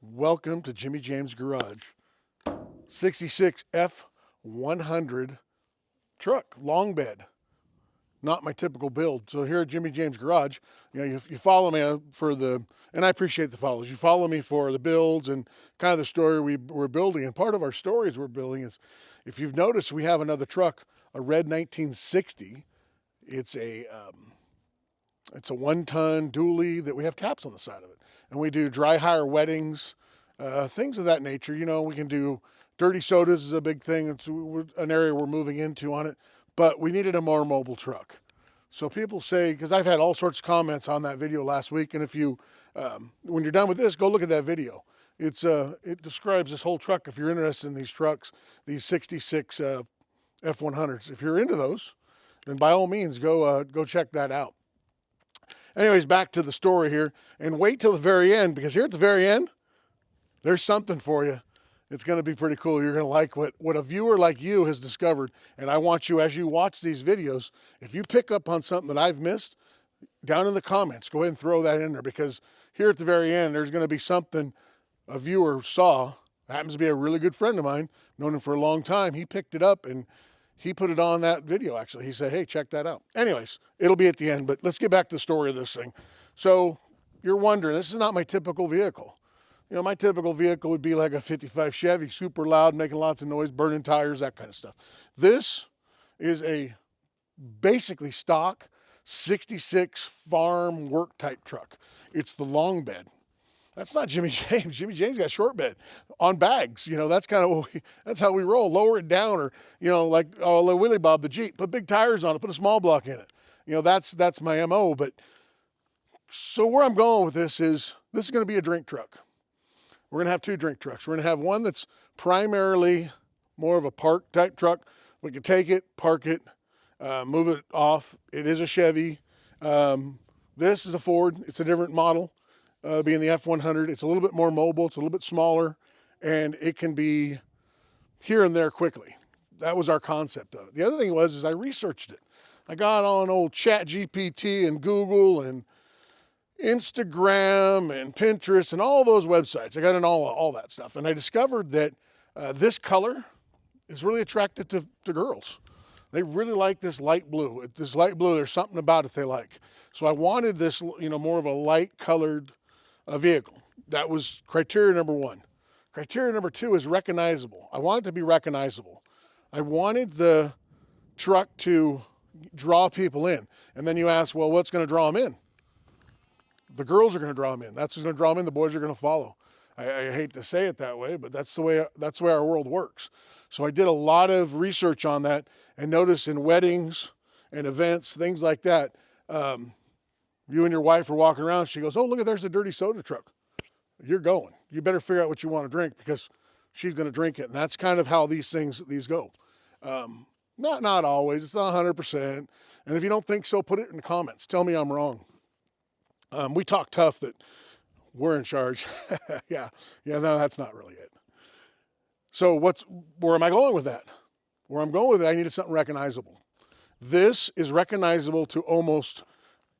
Welcome to Jimmy James Garage. 66 F-100 truck, long bed. Not my typical build. So here at Jimmy James Garage, you follow me for the, and I appreciate the follows. You follow me for the builds and kind of the story we're building. And part of our stories we're building is, if you've noticed, we have another truck, a red 1960. It's a 1-ton dually that we have taps on the side of it. And we do dry hire weddings, things of that nature. We can do dirty sodas is a big thing. It's an area we're moving into on it. But we needed a more mobile truck. So people say, because I've had all sorts of comments on that video last week, and if you, when you're done with this, go look at that video. It describes this whole truck. If you're interested in these trucks, these 66 F-100s, if you're into those, then by all means, go check that out. Anyways, back to the story here, and wait till the very end, because here at the very end, there's something for you. It's going to be pretty cool. You're going to like what a viewer like you has discovered. And I want you, as you watch these videos, if you pick up on something that I've missed, down in the comments, go ahead and throw that in there, because here at the very end, there's going to be something a viewer saw. Happens to be a really good friend of mine, known him for a long time. He picked it up and he put it on that video, actually. He said, hey, check that out. Anyways, it'll be at the end, but let's get back to the story of this thing. So you're wondering, this is not my typical vehicle. My typical vehicle would be like a 55 Chevy, super loud, making lots of noise, burning tires, that kind of stuff. This is a basically stock 66 farm work type truck. It's the long bed. That's not Jimmy James. Jimmy James got short bed on bags. That's kind of that's how we roll. Lower it down, or like Willie Bob the Jeep. Put big tires on it. Put a small block in it. That's my MO. But so where I'm going with this is going to be a drink truck. We're going to have two drink trucks. We're going to have one that's primarily more of a park type truck. We can take it, park it, move it off. It is a Chevy. This is a Ford. It's a different model, being the F-100. It's a little bit more mobile. It's a little bit smaller, and it can be here and there quickly. That was our concept of it. The other thing is I researched it. I got on old ChatGPT and Google and Instagram and Pinterest and all those websites. I got in all that stuff. And I discovered that this color is really attractive to girls. They really like this light blue. This light blue, there's something about it they like. So I wanted this, more of a light colored vehicle. That was criteria number one. Criteria number two is recognizable. I want it to be recognizable. I wanted the truck to draw people in. And then you ask, well, what's going to draw them in? The girls are going to draw them in. That's what's going to draw them in. The boys are going to follow. I hate to say it that way, but that's the way our world works. So I did a lot of research on that, and notice in weddings and events, things like that, you and your wife are walking around. She goes, oh, look, there's a dirty soda truck. You're going. You better figure out what you want to drink, because she's going to drink it. And that's kind of how these go. Not always. It's not 100%. And if you don't think so, put it in the comments. Tell me I'm wrong. We talk tough that we're in charge. Yeah, no, that's not really it. So where am I going with that? Where I'm going with it, I needed something recognizable. This is recognizable to almost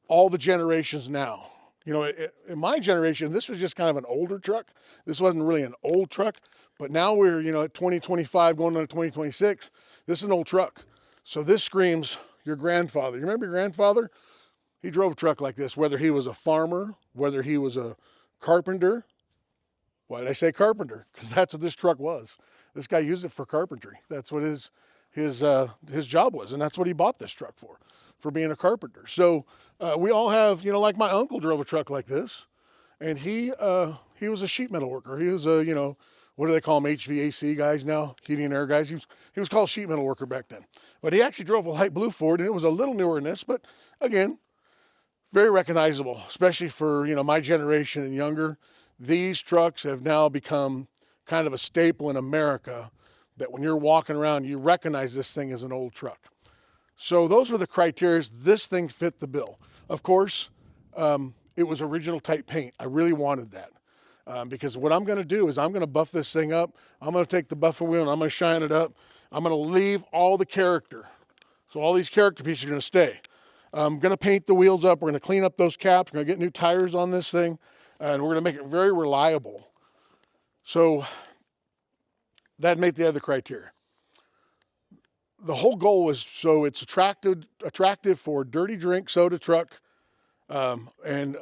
all the generations now. In my generation, this was just kind of an older truck. This wasn't really an old truck, but now we're, at 2025 going into 2026. This is an old truck. So this screams your grandfather. You remember your grandfather? He drove a truck like this, whether he was a farmer, whether he was a carpenter. Why did I say carpenter? Because that's what this truck was. This guy used it for carpentry. That's what his job was, and that's what he bought this truck for being a carpenter. So we all have, like my uncle drove a truck like this, and he was a sheet metal worker. He was a, what do they call them, HVAC guys now, heating and air guys. He was called sheet metal worker back then. But he actually drove a light blue Ford, and it was a little newer than this, but again, very recognizable, especially for, my generation and younger. These trucks have now become kind of a staple in America, that when you're walking around, you recognize this thing as an old truck. So those were the criteria. This thing fit the bill. Of course, it was original type paint. I really wanted that. Because what I'm going to do is I'm going to buff this thing up. I'm going to take the buffer wheel and I'm going to shine it up. I'm going to leave all the character. So all these character pieces are going to stay. I'm going to paint the wheels up. We're going to clean up those caps. We're going to get new tires on this thing. And we're going to make it very reliable So that made the other criteria. The whole goal was so it's attractive for dirty drink, soda truck, and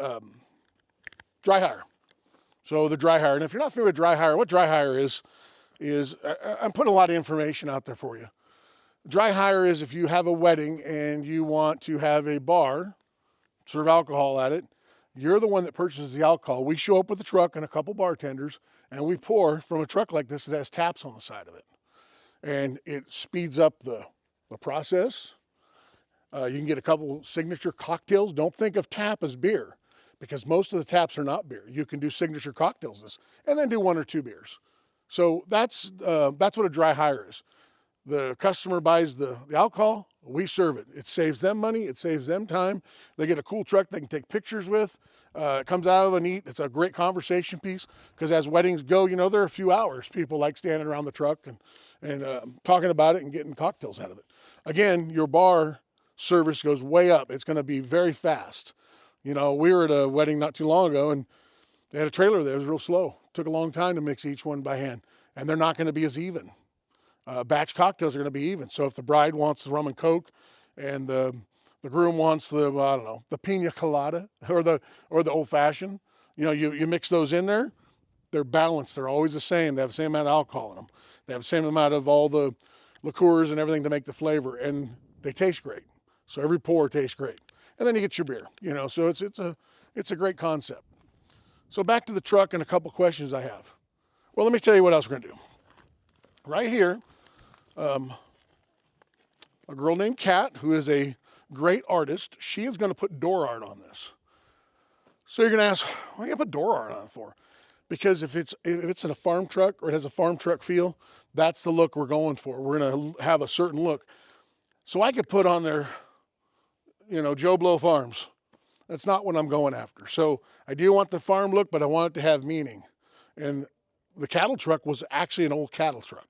dry hire. So the dry hire. And if you're not familiar with dry hire, what dry hire is I'm putting a lot of information out there for you. Dry hire is if you have a wedding and you want to have a bar, serve alcohol at it, you're the one that purchases the alcohol. We show up with a truck and a couple bartenders, and we pour from a truck like this that has taps on the side of it. And it speeds up the process. You can get a couple signature cocktails. Don't think of tap as beer, because most of the taps are not beer. You can do signature cocktails and then do 1 or 2 beers. So that's what a dry hire is. The customer buys the alcohol, we serve it. It saves them money, it saves them time. They get a cool truck they can take pictures with. It comes out of a neat, it's a great conversation piece, because as weddings go, there are a few hours. People like standing around the truck and talking about it and getting cocktails out of it. Again, your bar service goes way up. It's going to be very fast. We were at a wedding not too long ago, and they had a trailer there. It was real slow. It took a long time to mix each one by hand, and they're not going to be as even. Batch cocktails are going to be even. So if the bride wants the rum and coke, and the groom wants the pina colada or the old fashioned, you mix those in there. They're balanced. They're always the same. They have the same amount of alcohol in them. They have the same amount of all the liqueurs and everything to make the flavor, and they taste great. So every pour tastes great. And then you get your beer. So it's a great concept. So back to the truck and a couple questions I have. Well, let me tell you what else we're going to do. Right here, a girl named Kat, who is a great artist, she is going to put door art on this. So you're going to ask, what do you put door art on it for? Because if it's in a farm truck or it has a farm truck feel, that's the look we're going for. We're going to have a certain look. So I could put on there, Joe Blow Farms. That's not what I'm going after. So I do want the farm look, but I want it to have meaning. And the cattle truck was actually an old cattle truck.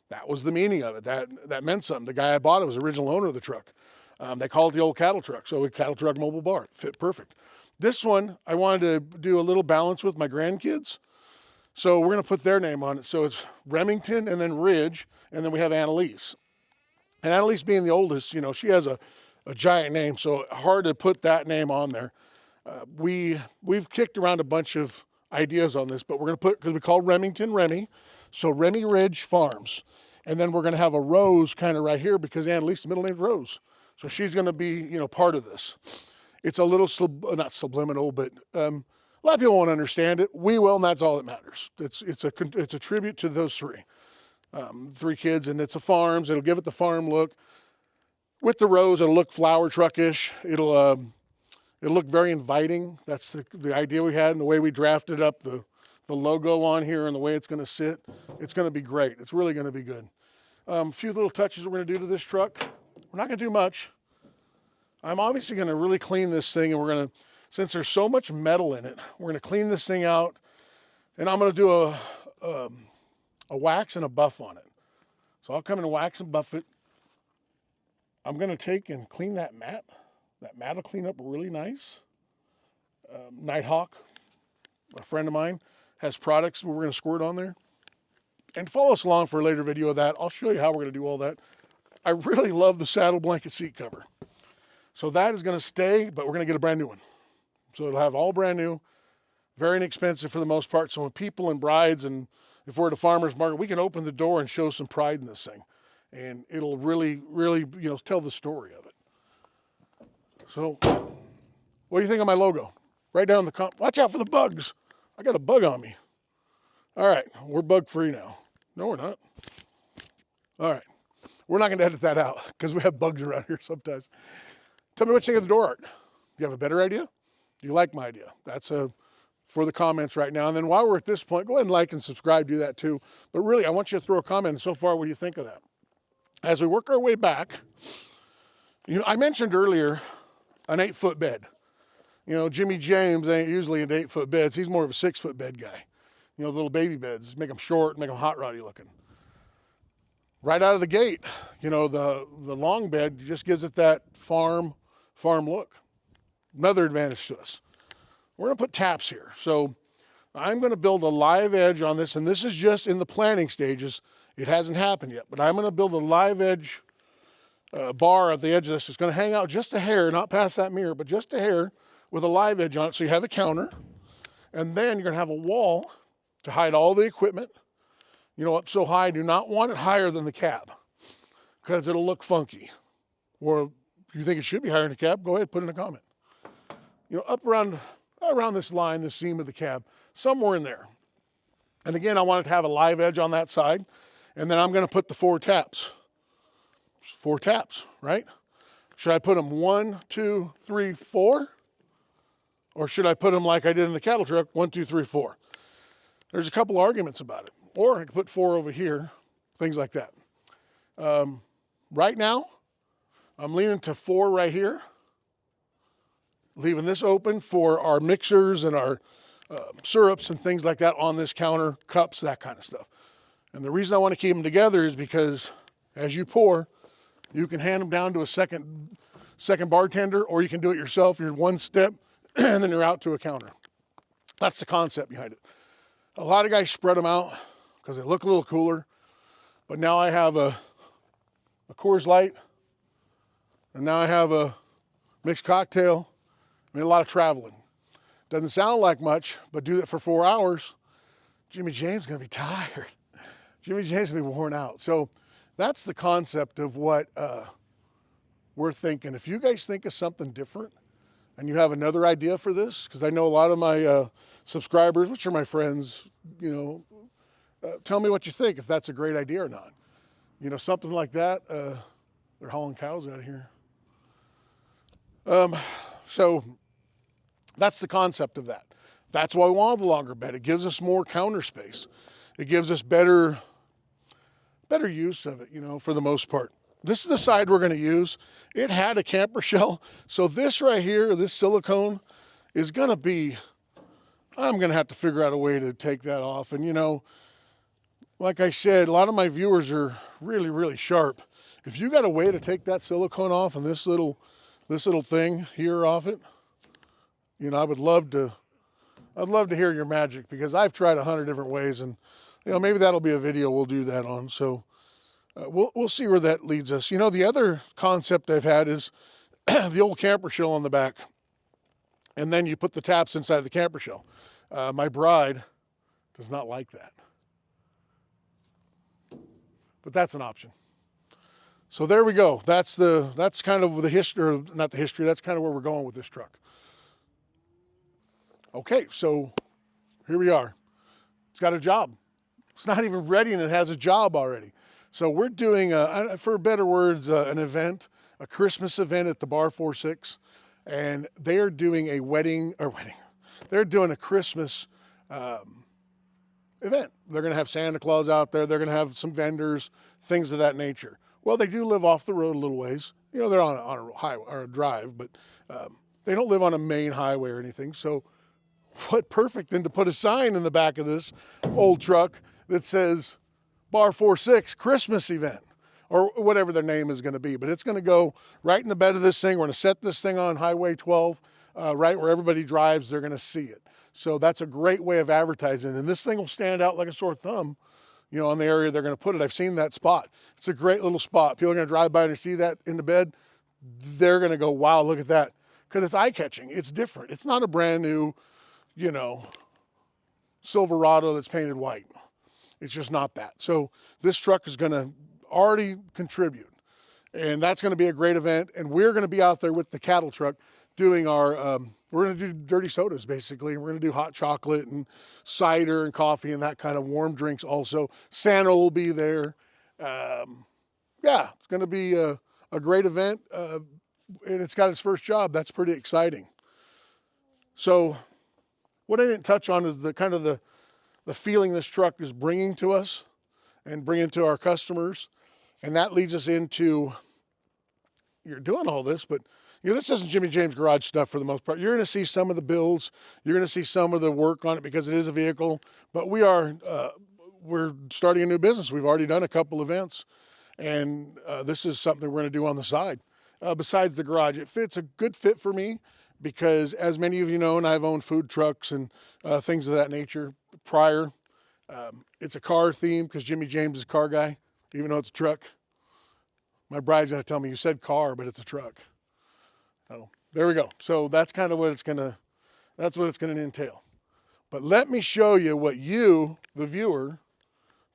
That was the meaning of it. That meant something. The guy I bought it was the original owner of the truck. They called it the old cattle truck. So a cattle truck mobile bar. It fit perfect. This one, I wanted to do a little balance with my grandkids. So we're going to put their name on it. So it's Remington and then Ridge, and then we have Annalise. And Annalise being the oldest, she has a giant name, so hard to put that name on there. We've kicked around a bunch of ideas on this, but we're going to put, because we call Remington Remi, so Remi Ridge Farms. And then we're going to have a Rose kind of right here, because Annalise's middle name's Rose. So she's going to be, part of this. It's a little, not subliminal, but a lot of people won't understand it. We will, and that's all that matters. It's a tribute to those three kids, and it's a farms. It'll give it the farm look. With the Rose, it'll look flower truckish. It'll look very inviting. That's the idea we had, and the way we drafted up the logo on here and the way it's going to sit. It's going to be great. It's really going to be good. A few little touches we're going to do to this truck. We're not going to do much. I'm obviously going to really clean this thing, and we're going to, since there's so much metal in it, we're going to clean this thing out, and I'm going to do a wax and a buff on it. So I'll come and wax and buff it. I'm going to take and clean that mat. That mat will clean up really nice. Nighthawk, a friend of mine, has products we're going to squirt on there. And follow us along for a later video of that. I'll show you how we're going to do all that. I really love the saddle blanket seat cover. So that is going to stay, but we're going to get a brand new one. So it'll have all brand new, very inexpensive for the most part. So when people and brides, and if we're at a farmer's market, we can open the door and show some pride in this thing. And it'll really, really, tell the story of it. So what do you think of my logo? Write down in the comments. Watch out for the bugs. I got a bug on me. All right, we're bug free now. No, we're not. All right. We're not going to edit that out because we have bugs around here sometimes. Tell me what you think of the door art. Do you have a better idea? Do you like my idea? That's for the comments right now. And then while we're at this point, go ahead and like and subscribe. Do that too. But really, I want you to throw a comment. So far, what do you think of that? As we work our way back, I mentioned earlier an 8-foot bed. Jimmy James ain't usually into 8-foot beds. He's more of a 6-foot bed guy. The little baby beds, make them short, make them hot roddy looking. Right out of the gate, the long bed just gives it that farm look. Another advantage to us. We're going to put taps here. So I'm going to build a live edge on this, and this is just in the planning stages. It hasn't happened yet, but I'm going to build a live edge bar at the edge of this. It's going to hang out just a hair, not past that mirror, but just a hair with a live edge on it. So you have a counter, and then you're going to have a wall to hide all the equipment. You know, up so high, I do not want it higher than the cab because it'll look funky. Or if you think it should be higher than the cab, go ahead, put in a comment. You know, up around this line, the seam of the cab, somewhere in there. And again, I want it to have a live edge on that side. And then I'm going to put the 4 taps. 4 taps, right? Should I put them 1, 2, 3, 4? Or should I put them like I did in the cattle truck, 1, 2, 3, 4? There's a couple arguments about it. Or I could put 4 over here, things like that. Right now, I'm leaning to 4 right here, leaving this open for our mixers and our syrups and things like that on this counter, cups, that kind of stuff. And the reason I want to keep them together is because as you pour, you can hand them down to a second bartender, or you can do it yourself. You're one step, and then you're out to a counter. That's the concept behind it. A lot of guys spread them out because they look a little cooler. But now I have a Coors Light, and now I have a mixed cocktail. I mean, a lot of traveling. Doesn't sound like much, but do that for 4 hours, Jimmy James is going to be tired. Jimmy James is going to be worn out. So that's the concept of what we're thinking. If you guys think of something different and you have another idea for this, because I know a lot of my subscribers, which are my friends, you know, tell me what you think, if that's a great idea or not. You know, something like that. They're hauling cows out of here. So that's the concept of that. That's why we wanted the longer bed. It gives us more counter space. It gives us better use of it, you know, for the most part. This is the side we're going to use. It had a camper shell. So this right here, this silicone, is going to be, I'm going to have to figure out a way to take that off. And, you know, like I said, a lot of my viewers are really, really sharp. If you got a way to take that silicone off and this little thing here off it, you know, I'd love to hear your magic, because I've tried 100 different ways, and, you know, maybe that'll be a video we'll do that on. So we'll see where that leads us. You know, the other concept I've had is the old camper shell on the back, and then you put the taps inside the camper shell. My bride does not like that, but that's an option. So there we go. That's kind of the history, or not the history, that's kind of where we're going with this truck. Okay, so here we are. It's got a job. It's not even ready, and it has a job already. So we're doing, for better words, an event, a Christmas event at the Bar 46, and they're doing a they're doing a Christmas event. They're going to have Santa Claus out there. They're going to have some vendors, things of that nature. Well, they do live off the road a little ways. You know, they're on a highway or a drive, but they don't live on a main highway or anything. So what perfect than to put a sign in the back of this old truck that says Bar 46 Christmas event, or whatever their name is going to be. But it's going to go right in the bed of this thing. We're going to set this thing on Highway 12, right where everybody drives. They're going to see it. So that's a great way of advertising. And this thing will stand out like a sore thumb, you know, on the area they're going to put it. I've seen that spot. It's a great little spot. People are going to drive by and see that in the bed. They're going to go, wow, look at that. Because it's eye-catching. It's different. It's not a brand new, you know, Silverado that's painted white. It's just not that. So this truck is going to already contribute. And that's going to be a great event. And we're going to be out there with the cattle truck doing our, we're going to do dirty sodas basically. And we're going to do hot chocolate and cider and coffee and that kind of warm drinks also. Santa will be there. Yeah, it's going to be a great event. And it's got its first job. That's pretty exciting. So what I didn't touch on is the kind of the feeling this truck is bringing to us and bringing to our customers. And that leads us into, you're doing all this, but you know, this isn't Jimmy James garage stuff for the most part. You're going to see some of the builds. You're going to see some of the work on it because it is a vehicle. But we're starting a new business. We've already done a couple events. And this is something we're going to do on the side. Besides the garage, it's a good fit for me because as many of you know, and I've owned food trucks and things of that nature prior, it's a car theme because Jimmy James is a car guy, even though it's a truck. My bride's gonna tell me, you said car, but it's a truck. Oh, there we go. So that's kind of what it's gonna entail. But let me show you what you, the viewer,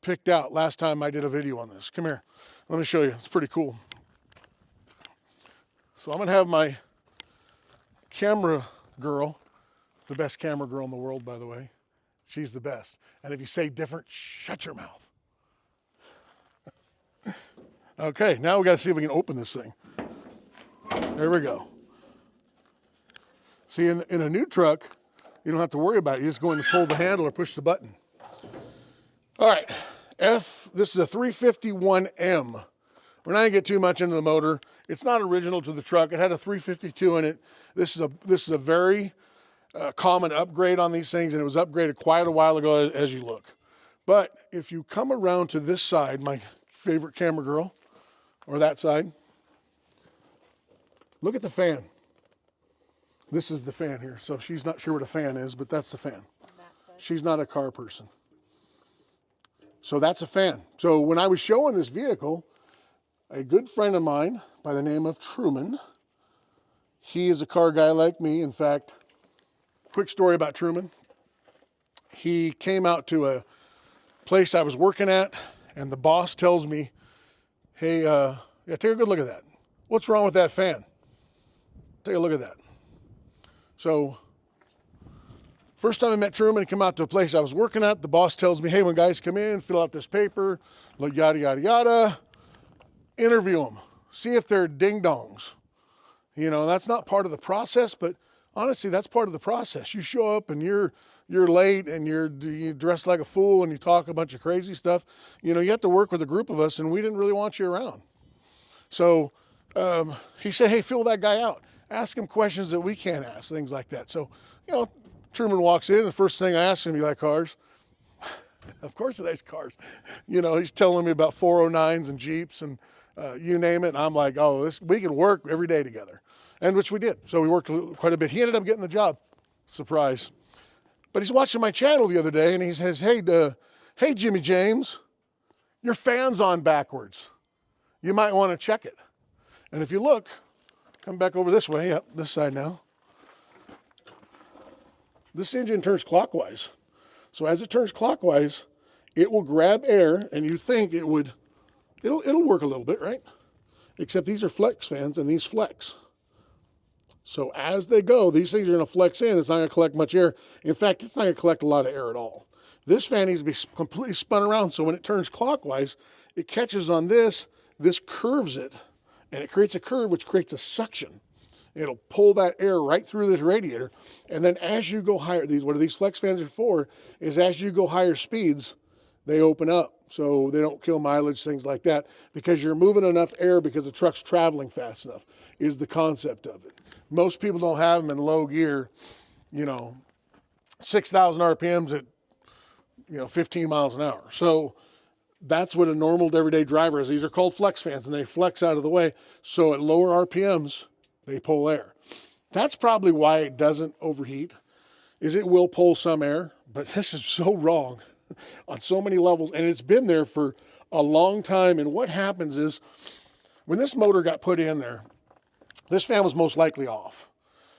picked out last time I did a video on this. Come here, let me show you. It's pretty cool. So I'm gonna have my camera girl, the best camera girl in the world, by the way. She's the best. And if you say different, shut your mouth. Okay, now we gotta see if we can open this thing. There we go. See, in a new truck, you don't have to worry about it. You just go in and pull the handle or push the button. All right, this is a 351M. We're not gonna get too much into the motor. It's not original to the truck. It had a 352 in it. This is a very common upgrade on these things, and it was upgraded quite a while ago as you look. But if you come around to this side, my favorite camera girl, or that side, look at the fan. This is the fan here. So she's not sure what a fan is, but that's the fan. She's not a car person. So that's a fan. So when I was showing this vehicle, a good friend of mine by the name of Truman, he is a car guy like me. In fact, quick story about Truman. He came out to a place I was working at, and the boss tells me, hey, yeah, take a good look at that. What's wrong with that fan? Take a look at that. So, first time I met Truman, he came out to a place I was working at. The boss tells me, hey, when guys come in, fill out this paper, look, yada, yada, yada. Interview them. See if they're ding-dongs. You know, that's not part of the process, but honestly, that's part of the process. You show up and you're late and you're dressed like a fool and you talk a bunch of crazy stuff. You know, you have to work with a group of us, and we didn't really want you around. So he said, hey, fill that guy out. Ask him questions that we can't ask, things like that. So, you know, Truman walks in, the first thing I ask him, you like cars? Of course he likes cars. You know, he's telling me about 409s and Jeeps and you name it. And I'm like, oh, we can work every day together. And which we did. So we worked quite a bit. He ended up getting the job. Surprise. But he's watching my channel the other day and he says, hey, Jimmy James, your fan's on backwards. You might want to check it. And if you look, come back over this way, yep, this side now. This engine turns clockwise. So as it turns clockwise, it will grab air, and you think it'll work a little bit, right? Except these are flex fans, and these flex. So as they go, these things are going to flex in. It's not going to collect much air. In fact, it's not going to collect a lot of air at all. This fan needs to be completely spun around, so when it turns clockwise, it catches on this curves it, and it creates a curve, which creates a suction. It'll pull that air right through this radiator. And then as you go higher, what these flex fans are for is as you go higher speeds, they open up. So they don't kill mileage, things like that, because you're moving enough air because the truck's traveling fast enough is the concept of it. Most people don't have them in low gear, 6,000 RPMs at, 15 miles an hour. So that's what a normal everyday driver is. These are called flex fans, and they flex out of the way. So at lower RPMs, they pull air. That's probably why it doesn't overheat, is it will pull some air, but this is so wrong on so many levels, and it's been there for a long time. And what happens is, when this motor got put in there, this fan was most likely off,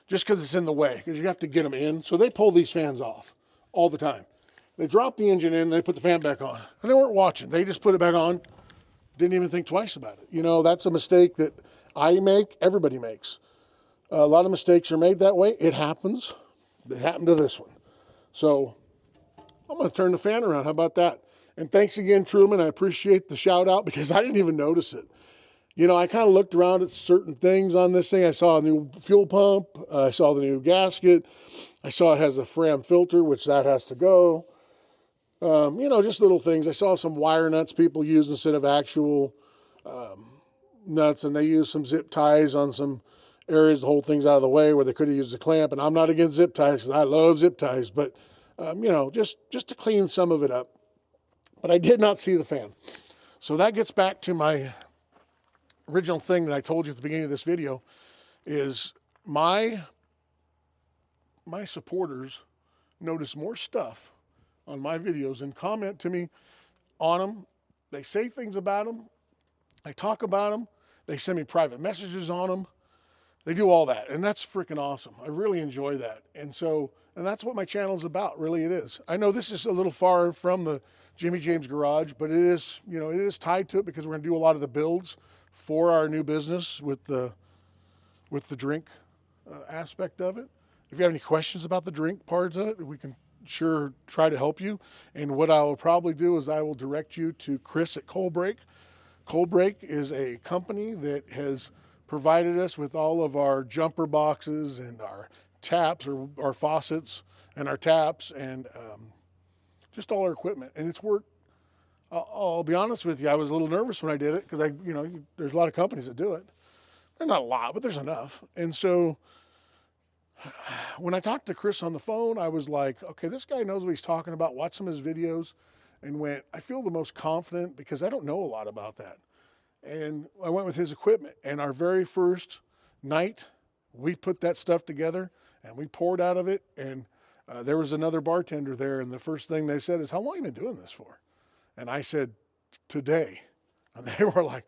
just because it's in the way, because you have to get them in. So they pull these fans off all the time. They drop the engine in, they put the fan back on, and they weren't watching. They just put it back on, didn't even think twice about it. That's a mistake that I make, everybody makes. A lot of mistakes are made that way. It happens. It happened to this one. So I'm going to turn the fan around. How about that? And thanks again, Truman. I appreciate the shout out because I didn't even notice it. I kind of looked around at certain things on this thing. I saw a new fuel pump. I saw the new gasket. I saw it has a Fram filter, which that has to go. Just little things. I saw some wire nuts people use instead of actual nuts, and they use some zip ties on some areas to hold things out of the way where they could have used a clamp. And I'm not against zip ties because I love zip ties, but just to clean some of it up. But I did not see the fan. So that gets back to my original thing that I told you at the beginning of this video, is my my supporters notice more stuff on my videos and comment to me on them. They say things about them. I talk about them. They send me private messages on them. They do all that, and that's freaking awesome. I really enjoy that. And that's what my channel is about, really it is. I know this is a little far from the Jimmy James Garage, but it is, it is tied to it because we're going to do a lot of the builds for our new business with the drink aspect of it. If you have any questions about the drink parts of it, we can sure try to help you. And what I will probably do is I will direct you to Chris at Cold Break. Cold Break is a company that has provided us with all of our jumper boxes and our taps, or our faucets and our taps, and just all our equipment. And it's worked. I'll be honest with you, I was a little nervous when I did it because there's a lot of companies that do it. There's not a lot, but there's enough. And so when I talked to Chris on the phone, I was like, okay, this guy knows what he's talking about. Watched some of his videos and I feel the most confident because I don't know a lot about that. And I went with his equipment, and our very first night, we put that stuff together and we poured out of it. And there was another bartender there, and the first thing they said is, how long have you been doing this for? And I said, today. And they were like,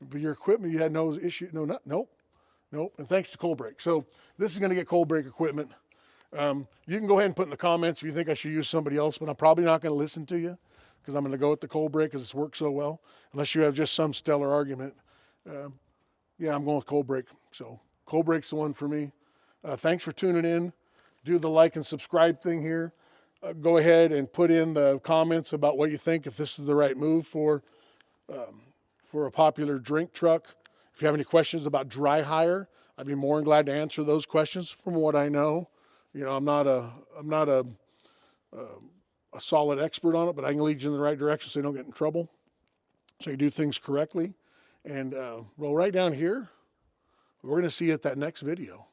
but your equipment, you had no issue. Nope. And thanks to Cold Break. So this is going to get Cold Break equipment. You can go ahead and put in the comments if you think I should use somebody else, but I'm probably not going to listen to you because I'm going to go with the Cold Break because it's worked so well. Unless you have just some stellar argument. Yeah, I'm going with Cold Break. So Cold Break's the one for me. Thanks for tuning in. Do the like and subscribe thing here. Go ahead and put in the comments about what you think, if this is the right move for a popular drink truck. If you have any questions about dry hire, I'd be more than glad to answer those questions from what I know. I'm not a solid expert on it, but I can lead you in the right direction so you don't get in trouble. So you do things correctly. And roll right down here. We're going to see you at that next video.